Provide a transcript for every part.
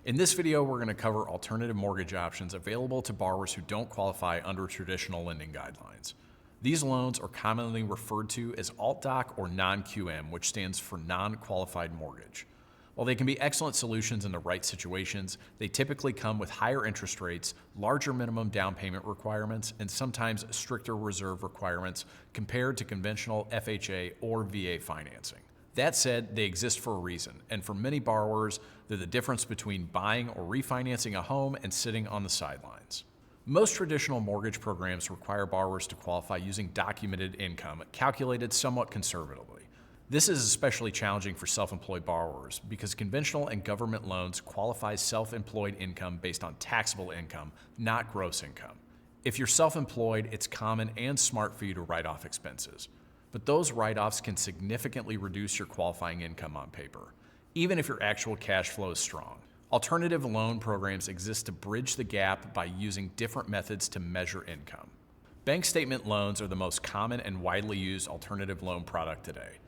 In this video, we're going to cover alternative mortgage options available to borrowers who don't qualify under traditional lending guidelines. These loans are commonly referred to as alt-doc or non-QM, which stands for non-qualified mortgage. While they can be excellent solutions in the right situations, they typically come with higher interest rates, larger minimum down payment requirements, and sometimes stricter reserve requirements compared to conventional FHA or VA financing. That said, they exist for a reason, and for many borrowers, they're the difference between buying or refinancing a home and sitting on the sidelines. Most traditional mortgage programs require borrowers to qualify using documented income, calculated somewhat conservatively. This is especially challenging for self-employed borrowers because conventional and government loans qualify self-employed income based on taxable income, not gross income. If you're self-employed, it's common and smart for you to write off expenses. But those write-offs can significantly reduce your qualifying income on paper, even if your actual cash flow is strong. Alternative loan programs exist to bridge the gap by using different methods to measure income. Bank statement loans are the most common and widely used alternative loan product today.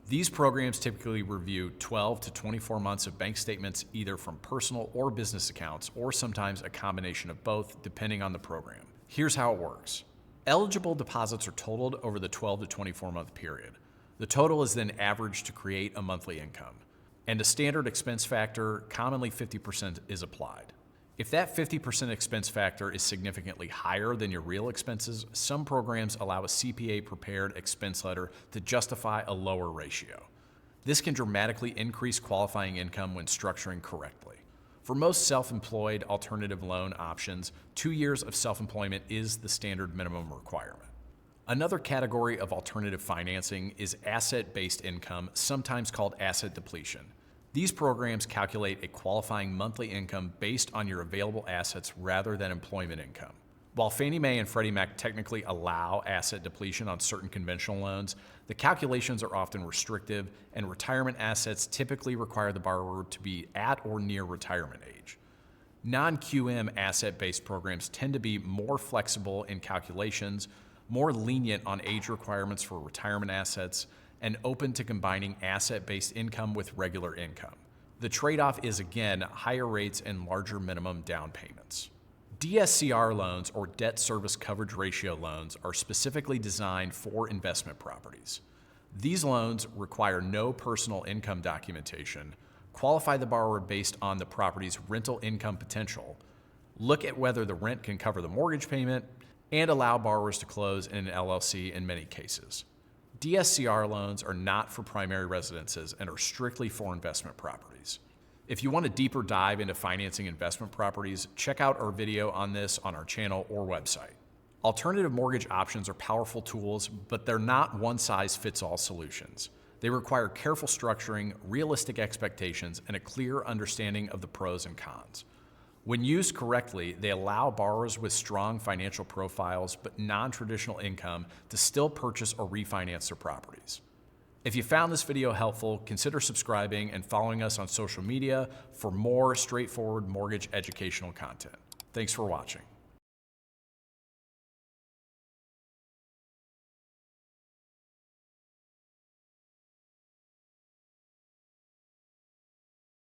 These programs typically review 12 to 24 months of bank statements either from personal or business accounts, or sometimes a combination of both depending on the program. Here's how it works. Eligible deposits are totaled over the 12 to 24 month period. The total is then averaged to create a monthly income, and a standard expense factor, commonly 50%, is applied. If that 50% expense factor is significantly higher than your real expenses, some programs allow a CPA-prepared expense letter to justify a lower ratio. This can dramatically increase qualifying income when structuring correctly. For most self-employed alternative loan options, 2 years of self-employment is the standard minimum requirement. Another category of alternative financing is asset-based income, sometimes called asset depletion. These programs calculate a qualifying monthly income based on your available assets rather than employment income. While Fannie Mae and Freddie Mac technically allow asset depletion on certain conventional loans, the calculations are often restrictive, and retirement assets typically require the borrower to be at or near retirement age. Non-QM asset-based programs tend to be more flexible in calculations, more lenient on age requirements for retirement assets, and open to combining asset-based income with regular income. The trade-off is, again, higher rates and larger minimum down payments. DSCR loans, or debt service coverage ratio loans, are specifically designed for investment properties. These loans require no personal income documentation, qualify the borrower based on the property's rental income potential, look at whether the rent can cover the mortgage payment, and allow borrowers to close in an LLC in many cases. DSCR loans are not for primary residences and are strictly for investment properties. If you want a deeper dive into financing investment properties, check out our video on this on our channel or website. Alternative mortgage options are powerful tools, but they're not one-size-fits-all solutions. They require careful structuring, realistic expectations, and a clear understanding of the pros and cons. When used correctly, they allow borrowers with strong financial profiles but non-traditional income to still purchase or refinance their properties. If you found this video helpful, consider subscribing and following us on social media for more straightforward mortgage educational content. Thanks for watching.